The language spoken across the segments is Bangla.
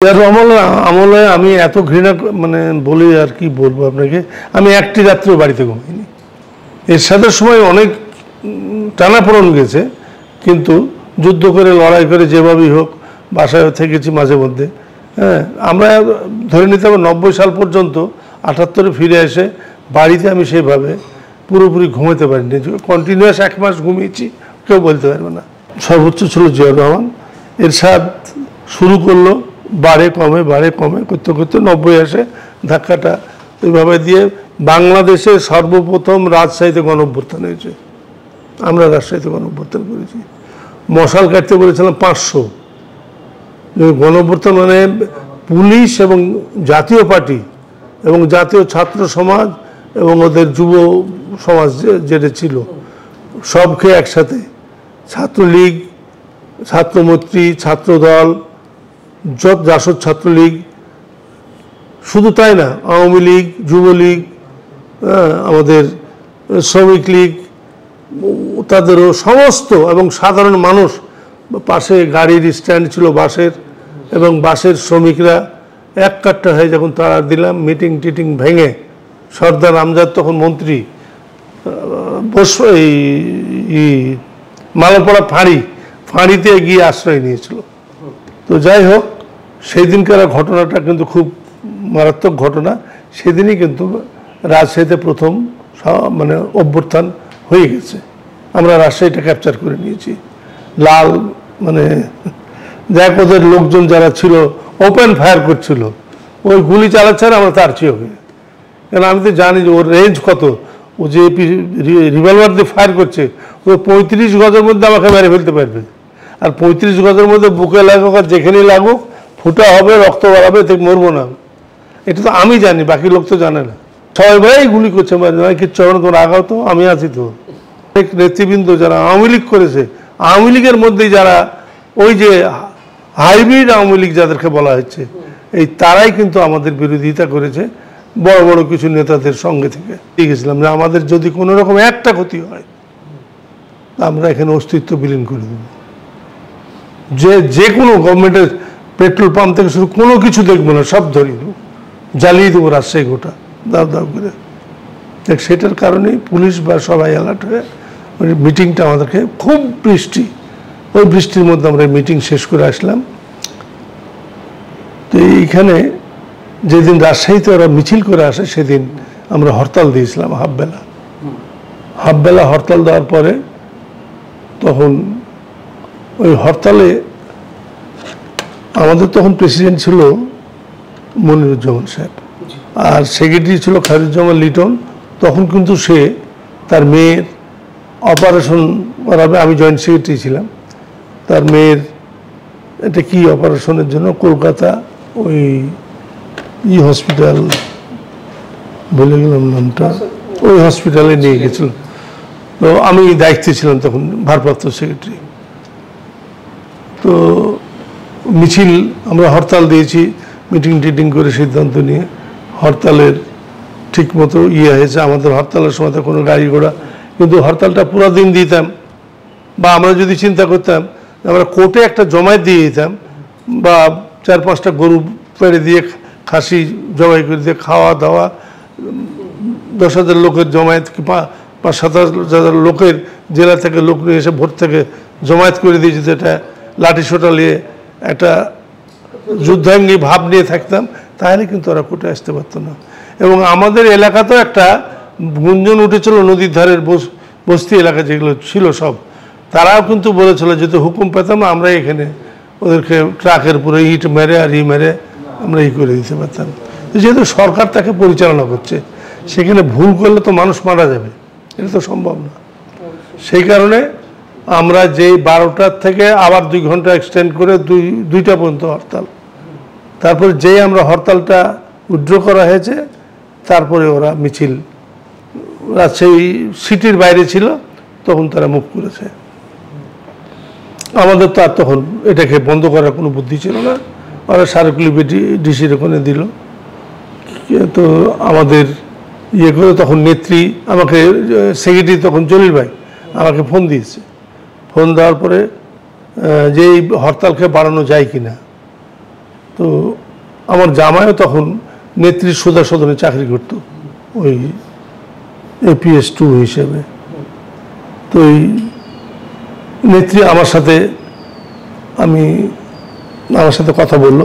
আমলে আমি এত ঘৃণা মানে বলি আর কি বলবো আপনাকে, আমি একটি রাত্রেও বাড়িতে ঘুমাইনি। এরশাদের সময় অনেক টানাপোড়েন গেছে, কিন্তু যুদ্ধ করে লড়াই করে যেভাবেই হোক বাসায় থেকেছি মাঝে মধ্যে। হ্যাঁ, আমরা ধরে নিতে হবে 90 সাল পর্যন্ত 78-এ ফিরে এসে বাড়িতে আমি সেইভাবে পুরোপুরি ঘুমাতে পারিনি। কন্টিনিউয়াস 1 মাস ঘুমিয়েছি, কেউ বলতে পারবে না। সর্বোচ্চ ছিল জিয়াউর রহমান। এরশাদ শুরু করলো বাড়ে কমে করতে করতে 90 আসে, ধাক্কাটা ওইভাবে দিয়ে বাংলাদেশে সর্বপ্রথম রাজশাহীতে গণঅভ্যুত্থান হয়েছে। আমরা রাজশাহীতে গণঅভ্যুত্থান করেছি। মশাল কাটতে বলেছিলাম 500। গণঅভ্যুত্থান মানে পুলিশ এবং জাতীয় পার্টি এবং জাতীয় ছাত্র সমাজ এবং ওদের যুব সমাজ যেটা ছিল সবকে একসাথে, ছাত্রলীগ, ছাত্রমৈত্রী, ছাত্রদল, জাসদ ছাত্রলীগ, শুধু তাই না, আওয়ামী লীগ, যুবলীগ, আমাদের শ্রমিক লীগ, তাদেরও সমস্ত, এবং সাধারণ মানুষ। পাশে গাড়ির স্ট্যান্ড ছিল বাসের, এবং বাসের শ্রমিকরা এক কাট্টা হয়ে যখন তাড়া দিলাম, মিটিং টিটিং ভেঙে সর্দার আমজাদ তখন মন্ত্রী এই মালাপড়া ফাঁড়িতে গিয়ে আশ্রয় নিয়েছিল। তো যাই হোক, সেই দিনকার ঘটনাটা কিন্তু খুব মারাত্মক ঘটনা। সেদিনই কিন্তু রাজশাহীতে প্রথম মানে অভ্যুত্থান হয়ে গেছে। আমরা রাজশাহীটা ক্যাপচার করে নিয়েছি। লাল মানে দেখ, ওদের লোকজন যারা ছিল ওপেন ফায়ার করছিল, ওই গুলি চালাচ্ছে আর আমরা তার চেয়ে হবে। কেন আমি তো জানি যে ওর রেঞ্জ কত। ও যে রিভলভার দিয়ে ফায়ার করছে, ও 35 গজের মধ্যে আমাকে মেরে ফেলতে পারবে। আর 35 গজের মধ্যে বুকে লাগুক আর যেখানেই লাগুক, ফুটা হবে, রক্ত বাড়াবে, থেকে মরবো না। এটা তো আমি জানি, বাকি লোক তো জানে না। সবাই ভাই গুলি করছে, কিচ্ছু হবে না, তোমার আগাও তো, আমি আছি তো। অনেক নেতৃবৃন্দ যারা আওয়ামী লীগ করেছে, আওয়ামী লীগের মধ্যেই যারা ওই যে হাইব্রিড আওয়ামী লীগ যাদেরকে বলা হচ্ছে, এই তারাই কিন্তু আমাদের বিরোধিতা করেছে বড় বড় কিছু নেতাদের সঙ্গে থেকে। দেখেছিলাম যে আমাদের যদি কোনো রকম একটা ক্ষতি হয়, আমরা এখানে অস্তিত্ব বিলীন করে দেব। যে কোনো গভর্নমেন্টের পেট্রোল পাম্প থেকে শুরু কোনো কিছু দেখবো না, সব ধরিয়ে দেবো, জ্বালিয়ে দেবো রাজশাহী গোটা দাও করে। দেখ, সেটার কারণেই পুলিশ বা সবাই অ্যালার্ট হয়ে ওই মিটিংটা আমাদেরকে, খুব বৃষ্টি, ওই বৃষ্টির মধ্যে আমরা মিটিং শেষ করে আসলাম। তো এইখানে যেদিন রাজশাহীতে ওরা মিছিল করে আসে, সেদিন আমরা হরতাল দিয়েছিলাম হাফবেলা হরতাল দেওয়ার পরে, তখন ওই হরতালে আমাদের তখন প্রেসিডেন্ট ছিল মনিরুজ্জামান সাহেব, আর সেক্রেটারি ছিল খায়রুজ্জামান লিটন। তখন কিন্তু সে তার মেয়ের অপারেশন করাবে, আমি জয়েন্ট সেক্রেটারি ছিলাম। তার মেয়ের এটা কি অপারেশনের জন্য কলকাতা ওই হসপিটাল, বলে গেলাম নামটা, ওই হসপিটালে নিয়ে গেছিল। তো আমি দায়িত্বে ছিলাম তখন, ভারপ্রাপ্ত সেক্রেটারি। তো মিছিল, আমরা হরতাল দিয়েছি, মিটিং টিটিং করে সিদ্ধান্ত নিয়ে হরতালের ঠিক মতো হয়েছে। আমাদের হরতালের সময় তো কোনো গাড়ি ঘোড়া, কিন্তু হরতালটা পুরো দিন দিতাম। বা আমরা যদি চিন্তা করতাম, আমরা কোর্টে একটা জমায়েত দিয়ে দিতাম, বা 4-5টা গরু পেড়ে দিয়ে, খাসি জবাই করে দিয়ে, খাওয়া দাওয়া, 10,000 লোকের জমায়েত, 5-7,000 লোকের জেলা থেকে লোক নিয়ে এসে ভোট থেকে জমায়েত করে দিয়েছি, যেটা লাঠি সোটা নিয়ে একটা যুদ্ধাঙ্গী ভাব নিয়ে থাকতাম, তাহলে কিন্তু ওরা কোর্টে আসতে পারতো না। এবং আমাদের এলাকাতেও একটা গুঞ্জন উঠেছিল, নদীর ধারের বস্তি এলাকা যেগুলো ছিল সব, তারাও কিন্তু বলেছিল, যেহেতু হুকুম পেতাম না, আমরা এখানে ওদেরকে ট্রাকের উপরে ইট মেরে আর মেরে আমরা করে দিতে পারতাম। যেহেতু সরকার তাকে পরিচালনা করছে, সেখানে ভুল করলে তো মানুষ মারা যাবে, এটা তো সম্ভব না। সেই কারণে আমরা যেই 12টার থেকে আবার 2 ঘন্টা এক্সটেন্ড করে 2টা পর্যন্ত হরতাল। তারপরে যেই আমরা হরতালটা উইথড্র করা হয়েছে, তারপরে ওরা মিছিল রাজশাহী সিটির বাইরে ছিল, তখন তারা মুভ করেছে। আমাদের তো আর তখন এটাকে বন্ধ করার কোনো বুদ্ধি ছিল না। ওরা সারকুলি ডিসির ওখানে দিল। তো আমাদের করে তখন নেত্রী আমাকে, সেক্রেটারি তখন জলিল ভাই আমাকে ফোন দিয়েছে। ফোন দেওয়ার পরে যে এই হরতালকে বাড়ানো যায় কিনা, তো আমার জামাইও তখন নেত্রীর সোজা সদনে চাকরি করত ওই APS 2 হিসেবে। তো এই নেত্রী আমার সাথে কথা বলল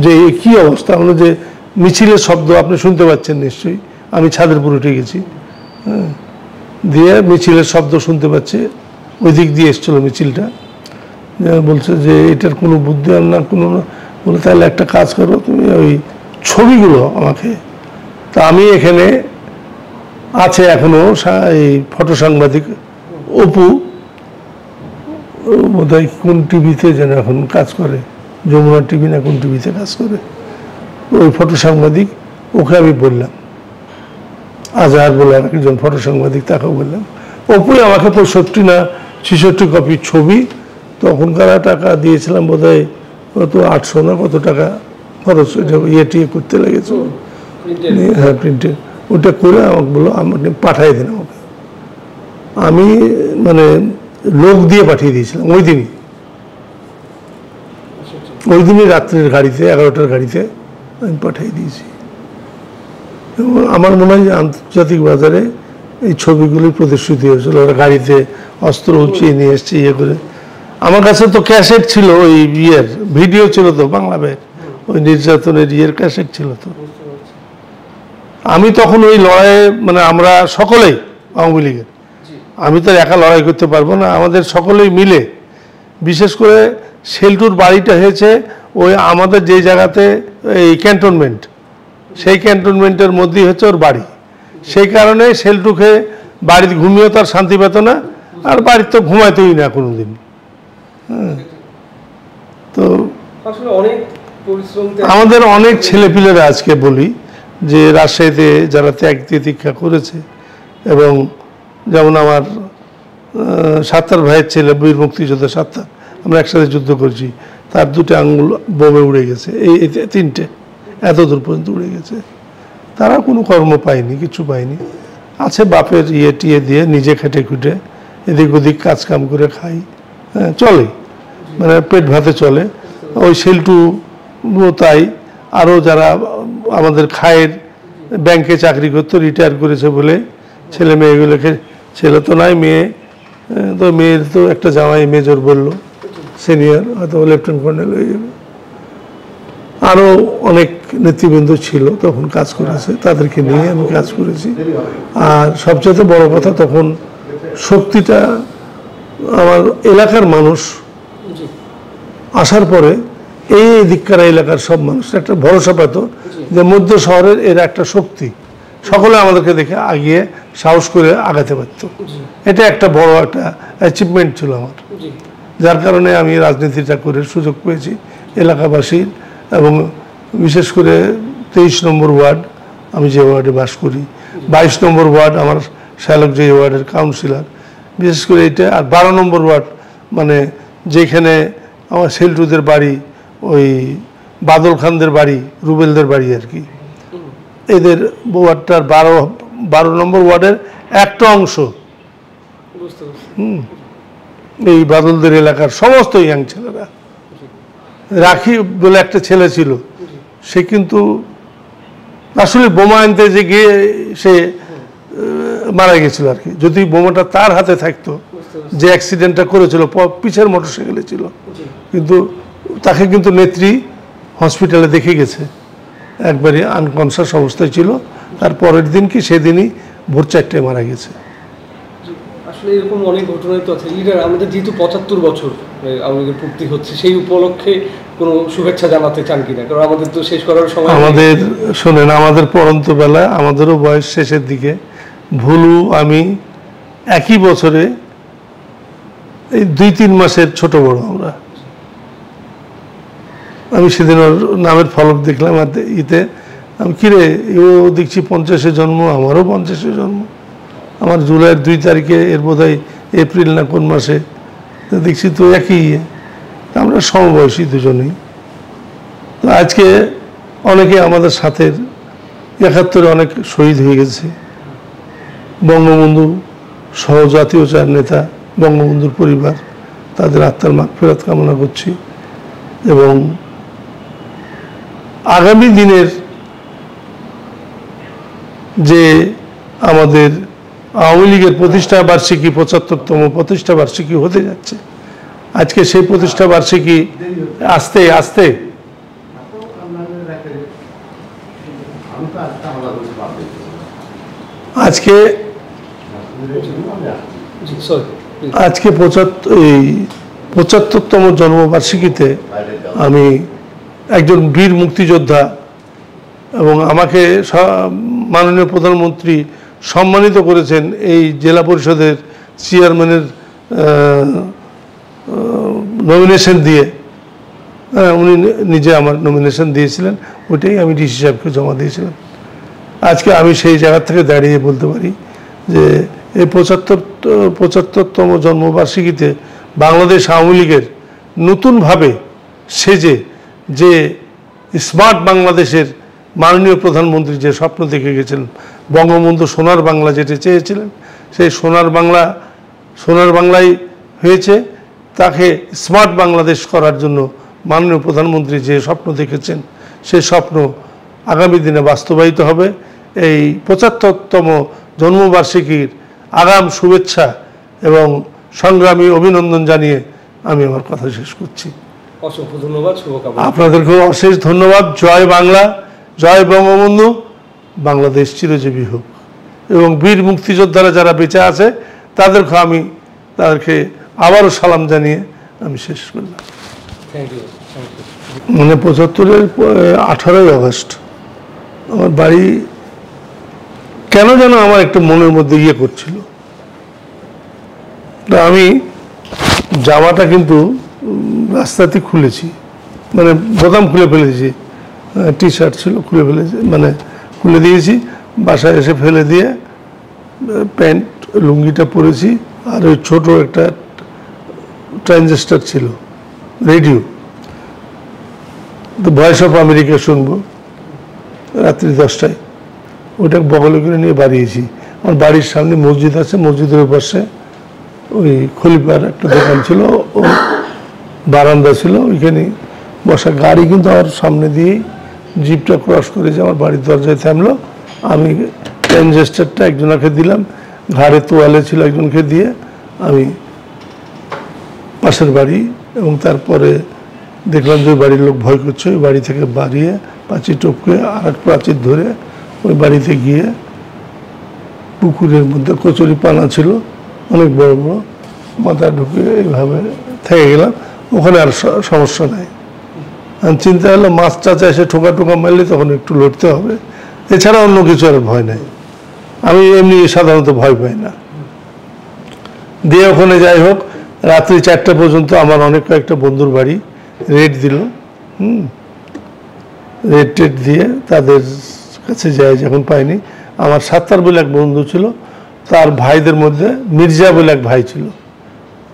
যে কি অবস্থা, হলো যে মিছিলের শব্দ আপনি শুনতে পাচ্ছেন নিশ্চয়ই, আমি ছাদের উপর উঠে গেছি, হ্যাঁ, দিয়ে মিছিলের শব্দ শুনতে পাচ্ছে, ওই দিক দিয়ে এসছিল মিছিলটা। বলছে যে এটার কোনো বুদ্ধি আর না কোনো না, বলে তাহলে একটা কাজ করো তুমি ওই ছবিগুলো আমাকে। তা আমি এখানে আছে এখনো এই ফটো সাংবাদিক অপু, বোধহয় কোন টিভিতে যেন এখন কাজ করে, যমুনা টিভি না কোন টিভিতে কাজ করে, ওই ফটো সাংবাদিক, ওকে আমি বললাম, আজহার বলে একজন ফটো সাংবাদিক, তাকেও বললাম। অপুই আমাকে 65 না 66 কপি ছবি, তখনকার টাকা দিয়েছিলাম বোধহয় কত 800 না কত টাকা খরচ টিয়ে করতে লেগেছে, হ্যাঁ প্রিন্টে, ওটা করে আমাকে বললো আমাকে পাঠিয়ে দিন আমাকে। আমি মানে লোক দিয়ে পাঠিয়ে দিয়েছিলাম ওই দিনই রাত্রের গাড়িতে, 11টার গাড়িতে আমি পাঠিয়ে দিয়েছি। এবং আমার মনে হয় যে আন্তর্জাতিক বাজারে এই ছবিগুলি প্রদর্শিত হয়েছিল, ওরা গাড়িতে অস্ত্র উঁচিয়ে নিয়ে এসছে ইয়ে করে। আমার কাছে তো ক্যাসেট ছিল, ওই ভিডিও ছিল তো বাংলা ব্যাগ, ওই নির্যাতনের ক্যাসেট ছিল। তো আমি তখন ওই লড়াইয়ে মানে আমরা সকলেই আওয়ামী লীগের, আমি তো একা লড়াই করতে পারবো না, আমাদের সকলেই মিলে, বিশেষ করে সেল্টুর বাড়িটা হয়েছে ওই আমাদের যে জায়গাতে এই ক্যান্টনমেন্ট, সেই ক্যান্টনমেন্টের মধ্যেই হচ্ছে ওর বাড়ি। সেই কারণে সেল্টুকে বাড়িতে ঘুমিয়েও তার শান্তি পেত না, আর বাড়িতে তো ঘুমাইতেই না কোনোদিন। হ্যাঁ, তো আমাদের অনেক ছেলেপিলেরা আজকে বলি যে রাজশাহীতে যারা ত্যাগ তিতিক্ষা করেছে, এবং যেমন আমার সাত্তার ভাইয়ের ছেলে বীর মুক্তিযোদ্ধা সাত্তার, আমরা একসাথে যুদ্ধ করছি, তার 2টা আঙ্গুল বোমে উড়ে গেছে, এই 3টে এত দূর পর্যন্ত উড়ে গেছে। তারা কোনো কর্ম পায়নি, কিছু পায়নি, আছে বাপের টিয়ে দিয়ে নিজে খেটে খুঁটে এদিক ওদিক কাজ কাম করে খাই, হ্যাঁ চলে, মানে পেট ভাতে চলে। ওই সেল্টু তাই, আরও যারা আমাদের খায়ের ব্যাংকে চাকরি করতো, রিটায়ার করেছে বলে ছেলে মেয়েগুলোকে, ছেলে তো নাই মেয়ে, তো মেয়ের তো একটা জামাই মেজর বললো, সিনিয়র হয়তো লেফটেন্যান্ট কর্নেল হয়ে যাবে। আরও অনেক নেতৃবৃন্দ ছিল তখন কাজ করেছে, তাদেরকে নিয়ে আমি কাজ করেছি। আর সবচেয়ে বড় কথা, তখন শক্তিটা আমার এলাকার মানুষ আসার পরে এই দিককার এলাকার সব মানুষ একটা ভরসা পেত যে মধ্য শহরের এর একটা শক্তি, সকলে আমাদেরকে দেখে আগিয়ে সাহস করে আগাতে পারত। এটা একটা বড় একটা অ্যাচিভমেন্ট ছিল আমার, যার কারণে আমি রাজনীতিটা করে সুযোগ পেয়েছি এলাকাবাসীর। এবং বিশেষ করে 23 নম্বর ওয়ার্ড, আমি যে ওয়ার্ডে বাস করি, 22 নম্বর ওয়ার্ড আমার শ্যালক যে ওয়ার্ডের কাউন্সিলর, বিশেষ করে এটা। আর 12 নম্বর ওয়ার্ড মানে যেখানে আমার সেল্টুদের বাড়ি, ওই বাদল খানদের বাড়ি, রুবেলদের বাড়ি আর কি, এদের ওয়ার্ডটার 12 নম্বর ওয়ার্ডের একটা অংশ, এই বাদলদের এলাকার সমস্ত ইয়াং ছেলেরা। রাখি বলে একটা ছেলে ছিল, সে কিন্তু আসলে বোমা আনতে যে গিয়ে সে মারা গেছিল আর কি। যদি বোমাটা তার হাতে থাকতো, যে অ্যাক্সিডেন্টটা করেছিল পিছের মোটরসাইকেলে ছিল, কিন্তু তাকে কিন্তু নেত্রী হসপিটালে দেখে গেছে, একবারে আনকনসাস অবস্থায় ছিল। তার পরের দিন কি সেদিনই ভোর 4টায় মারা গেছে। আসলে এরকম অনেক ঘটনাই তো আছে। লিডার, আমাদের যেহেতু 75 বছর আওয়ামী লীগের পূর্তি হচ্ছে, সেই উপলক্ষে কোনো শুভেচ্ছা জানাতে চান কিনা? কারণ আমাদের তো শেষ করার সময়। আমাদের শোনেন, আমাদের পড়ন্ত বেলা, আমাদেরও বয়স শেষের দিকে, ভুলু আমি একই বছরে এই 2-3 মাসের ছোট বড় আমরা। আমি সেদিন ওর নামের ফলক দেখলাম আর ইতে, আমি কিরে ও দেখছি 50-এ জন্ম, আমারও 50-এ জন্ম। আমার জুলাইয়ের 2 তারিখে, এর বোধহয় এপ্রিল না কোন মাসে, দেখছি তো একই। আমরা সমবয়সী দুজনেই। তো আজকে অনেকে আমাদের সাথে 71-এ অনেক শহীদ হয়ে গেছে। বঙ্গবন্ধু সহ জাতীয় 4 নেতা, বঙ্গবন্ধুর পরিবার, তাদের আত্মার মাগফিরাত কামনা করছি। এবং আগামী দিনের যে আমাদের আওয়ামী লীগের প্রতিষ্ঠা বার্ষিকী ৭৫তম প্রতিষ্ঠা বার্ষিকী হতে যাচ্ছে, আজকে সেই প্রতিষ্ঠা বার্ষিকী আস্তে আস্তে আজকে আজকে ৭৫তম জন্মবার্ষিকীতে আমি একজন বীর মুক্তিযোদ্ধা এবং আমাকে মাননীয় প্রধানমন্ত্রী সম্মানিত করেছেন এই জেলা পরিষদের চেয়ারম্যানের নমিনেশন দিয়ে। উনি নিজে আমার নমিনেশন দিয়েছিলেন, ওইটাই আমি ডিসি সাহেবকে জমা দিয়েছিলাম। আজকে আমি সেই জায়গা থেকে দাঁড়িয়ে বলতে পারি যে এই ৭৫তম জন্মবার্ষিকীতে বাংলাদেশ আওয়ামী লীগের নতুনভাবে সেজে যে স্মার্ট বাংলাদেশের মাননীয় প্রধানমন্ত্রী যে স্বপ্ন দেখে গেছিলেন, বঙ্গবন্ধু সোনার বাংলা যেটা চেয়েছিলেন, সেই সোনার বাংলাই হয়েছে। তাকে স্মার্ট বাংলাদেশ করার জন্য মাননীয় প্রধানমন্ত্রী যে স্বপ্ন দেখেছেন, সেই স্বপ্ন আগামী দিনে বাস্তবায়িত হবে। এই ৭৫তম জন্মবার্ষিকীর আগাম শুভেচ্ছা এবং সংগ্রামী অভিনন্দন জানিয়ে আমি আমার কথা শেষ করছি। অসংখ্য ধন্যবাদ, শুভকামনা। আপনাদেরকেও অশেষ ধন্যবাদ। জয় বাংলা, জয় বঙ্গবন্ধু, বাংলাদেশ চিরজীবী হোক। এবং বীর মুক্তিযোদ্ধারা যারা বেঁচে আছে তাদেরকে আবারও সালাম জানিয়ে আমি শেষ করলাম। Thank you. ৭৫-এর 18ই আগস্ট আমার বাড়ি কেন যেন আমার একটা মনের মধ্যে করছিল। আমি জামাটা কিন্তু রাস্তাতে খুলেছি, মানে বোতাম খুলে ফেলেছি, টি শার্ট ছিল খুলে ফেলেছি, মানে খুলে দিয়েছি, বাসায় এসে ফেলে দিয়ে প্যান্ট লুঙ্গিটা পরেছি। আর ওই ছোট একটা ট্রানজিস্টার ছিল, রেডিও, তো ভয়েস অফ আমেরিকা শুনবো রাত্রি 10টায়, ওটা বগলে করে নিয়ে বাড়িয়েছি। আমার বাড়ির সামনে মসজিদ আছে, মসজিদের পাশে ওই খলিফার একটা দোকান ছিল, ও বারান্দা ছিল, ওইখানে বসা। গাড়ি কিন্তু আমার সামনে দিয়েই জিপটা ক্রস করে যে আমার বাড়ির দরজায় থামলো। আমি ট্রানজিস্টারটা একজনকে দিলাম, ঘাড়ে তোয়ালে ছিল একজনকে দিয়ে আমি পাশের বাড়ি, এবং তারপরে দেখলাম যে ওই বাড়ির লোক ভয় করছে, ওই বাড়ি থেকে বাড়িয়ে প্রাচীর টপকে আর এক প্রাচীর ধরে ওই বাড়িতে গিয়ে পুকুরের মধ্যে কচুরি পানা ছিল অনেক বড় বড়, মাথা ঢুকে এইভাবে থেকে গেলাম। ওখানে আর সমস্যা নাই। চিন্তা হলো মাছ চাচা এসে ঠোকা মারলে তখন একটু লড়তে হবে, এছাড়া অন্য কিছু আর ভয় নাই। আমি এমনি সাধারণত ভয় পাই না। দিয়ে ওখানে যাই হোক, রাত্রি 4টা পর্যন্ত আমার অনেক কয়েকটা বন্ধুর বাড়ি রেড দিল। রেড টেড দিয়ে তাদের কাছে যায়, যখন পাইনি, আমার সাত্তার বলে এক বন্ধু ছিল, তার ভাইদের মধ্যে মির্জা বলে এক ভাই ছিল।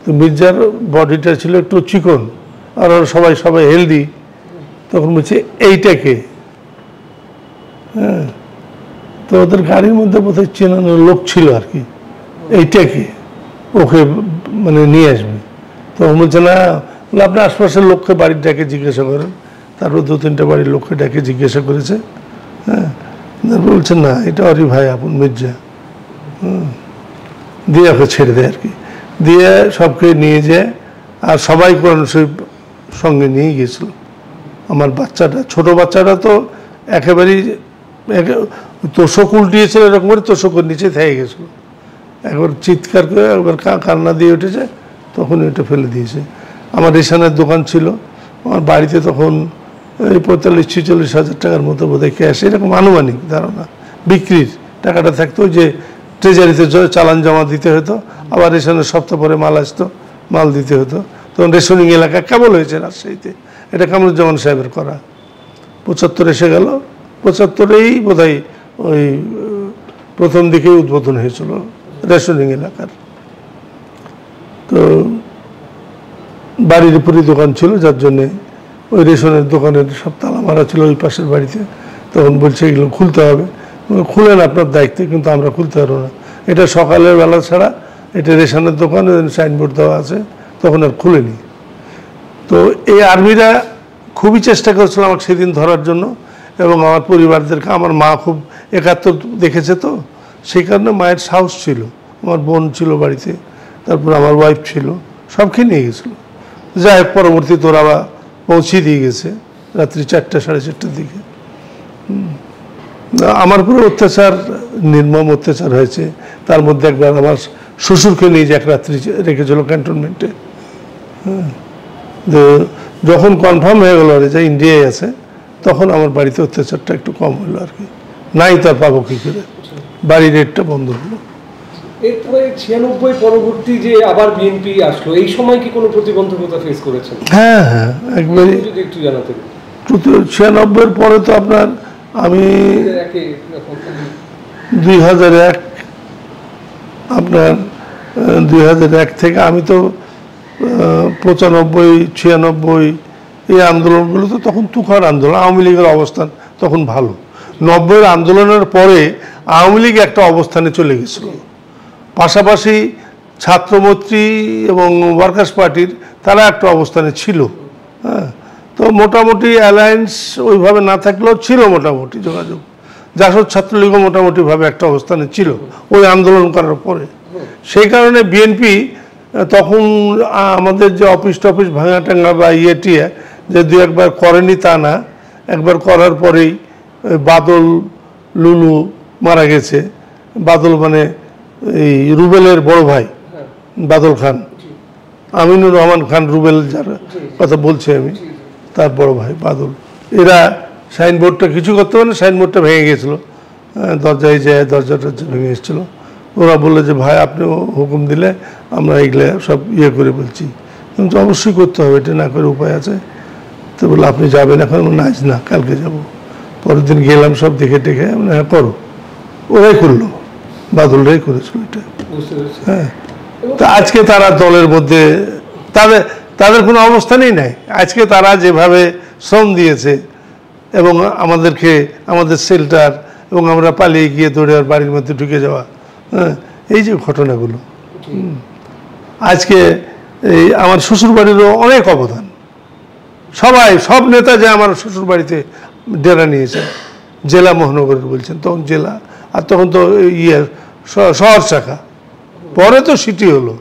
তো মির্জার বডিটা ছিল একটু চিকন, আর ওরা সবাই হেলদি। তখন বলছে এইটাকে, হ্যাঁ, তো ওদের গাড়ির মধ্যে বোধহয় চেনানোর লোক ছিল আর কি, এইটাকে ওকে মানে নিয়ে আসবে। তখন বলছে না, আপনি আশপাশের লোককে বাড়ির ডাকে জিজ্ঞাসা করেন। তারপর 2-3টা বাড়ির লোককে ডাকে জিজ্ঞাসা করেছে। হ্যাঁ, বলছে না, এটা অরি ভাই আপন মির্জা। দিয়ে ওকে ছেড়ে দেয় আর কি। দিয়ে সবকে নিয়ে যায়, আর সবাই কোরআন শরীফ সঙ্গে নিয়ে গিয়েছিল। আমার বাচ্চাটা, ছোট বাচ্চাটা তো একেবারেই তোষক উল্টিয়েছিল, এরকম করে তোষকের নিচে থেকে গেছিল। একবার চিৎকার করে একবার কান্না দিয়ে উঠেছে, তখন এটা ফেলে দিয়েছে। আমার রেশনের দোকান ছিল আমার বাড়িতে, তখন এই 45-46 হাজার টাকার মতো বোধহয় ক্যাশ, এরকম আনুমানিক ধারণা। বিক্রির টাকাটা থাকতো, যে ট্রেজারিতে চালান জমা দিতে হতো, আবার রেশনের সপ্তাহ পরে মাল আসতো, মাল দিতে হতো। তখন রেশনিং এলাকা কেবল হয়েছে রাজশাহীতে, এটা কামরুজ্জামান সাহেবের করা। 75 এসে গেল, 75-এই বোধহয় ওই প্রথম দিকেই উদ্বোধন হয়েছিল রেশনিং এলাকার। তো বাড়ির উপরই দোকান ছিল, যার জন্যে ওই রেশনের দোকানের সব তালা মারা ছিল ওই পাশের বাড়িতে। তখন বলছে এগুলো খুলতে হবে। খুলেন আপনার দায়িত্বে, কিন্তু আমরা খুলতে পারবো না, এটা সকালের বেলা ছাড়া, এটা রেশনের দোকান, সাইনবোর্ড দেওয়া আছে। তখন আর খুলেনি। তো এই আর্মিরা খুবই চেষ্টা করেছিল আমাকে সেদিন ধরার জন্য, এবং আমার পরিবারদেরকে। আমার মা খুব একাত্তর দেখেছে তো, সেই কারণে মায়ের সাহস ছিল। আমার বোন ছিল বাড়িতে, তারপর আমার ওয়াইফ ছিল, সবকে নিয়ে গেছিলো। যাই হোক, পরবর্তীতে ওরা পৌঁছে দিয়ে গেছে রাত্রি 4টা 4:30টার দিকে। আমার উপরে অত্যাচার, নির্মম অত্যাচার হয়েছে। তার মধ্যে একবার আমার শ্বশুরকে নিয়ে যে এক রাত্রি রেখেছিল ক্যান্টনমেন্টে। যখন কনফার্ম হয়ে গেল যে ইন্ডিয়ায় আছে, তখন আমার বাড়িতে অত্যাচারটা একটু কম হলো আর কি। নাই তার পাবো কী করে, বাড়ির রেটটা বন্ধ হলো। এরপরে 96 পরবর্তী যে আবার বিএনপি আসলো, এই সময় কি কোনো প্রতিবন্ধকতা ফেস করেছেন? হ্যাঁ হ্যাঁ, একবারই। যদি একটু জানাতেন। 96-এর পরে তো আপনার আমি 2001, আপনার 2001 থেকে আমি তো 95, 96 এই আন্দোলনগুলো তো তখন তুখর আন্দোলন। আওয়ামী লীগের অবস্থান তখন ভালো। 90-এর আন্দোলনের পরে আওয়ামী লীগ একটা অবস্থানে চলে গেছিল। পাশাপাশি ছাত্রমৈত্রী এবং ওয়ার্কার্স পার্টির তারা একটা অবস্থানে ছিল। হ্যাঁ, তো মোটামুটি অ্যালায়েন্স ওইভাবে না থাকলেও ছিল মোটামুটি যোগাযোগ। জাসদ ছাত্রলীগও মোটামুটিভাবে একটা অবস্থানে ছিল ওই আন্দোলন করার পরে। সেই কারণে বিএনপি তখন আমাদের যে অফিস টফিস ভাঙা টাঙ্গা বা টিয়ে যে দু একবার করেনি তা না, একবার করার পরেই বাদল লুলু মারা গেছে। বাদল মানে এই রুবেলের বড় ভাই বাদল খান, আমিনুর রহমান খান রুবেল, যার কথা বলছি আমি, তার বড় ভাই বাদল। এরা সাইনবোর্ডটা কিছু করতে পারে, সাইনবোর্ডটা ভেঙে গেছিলো, দরজায় যায় দরজাটা ভেঙে এসেছিলো। ওরা বললো যে ভাই আপনি হুকুম দিলে আমরা এগুলো সব করে বলছি, কিন্তু অবশ্যই করতে হবে, এটা না করে উপায় আছে। তো বললো আপনি যাবেন এখন? আজ না, কালকে যাব। পরের দিন গেলাম, সব দেখে টেখে হ্যাঁ করো। ওরাই করলো, বাদলরাই করেছিল এটা। হ্যাঁ, তো আজকে তারা দলের মধ্যে তাদের কোনো অবস্থানই নাই। আজকে তারা যেভাবে শ্রম দিয়েছে এবং আমাদেরকে, আমাদের শেল্টার, এবং আমরা পালিয়ে গিয়ে দৌড়ে বাড়ির মধ্যে ঢুকে যাওয়া, হ্যাঁ, এই যে ঘটনাগুলো, আজকে এই আমার শ্বশুরবাড়িরও অনেক অবদান। সব নেতা যে আমার শ্বশুরবাড়িতে ডেরা নিয়েছে, জেলা মহানগরীর বলছেন, তখন জেলা, আর তখন তো শহর শাখা, পরে তো সিটি হলো।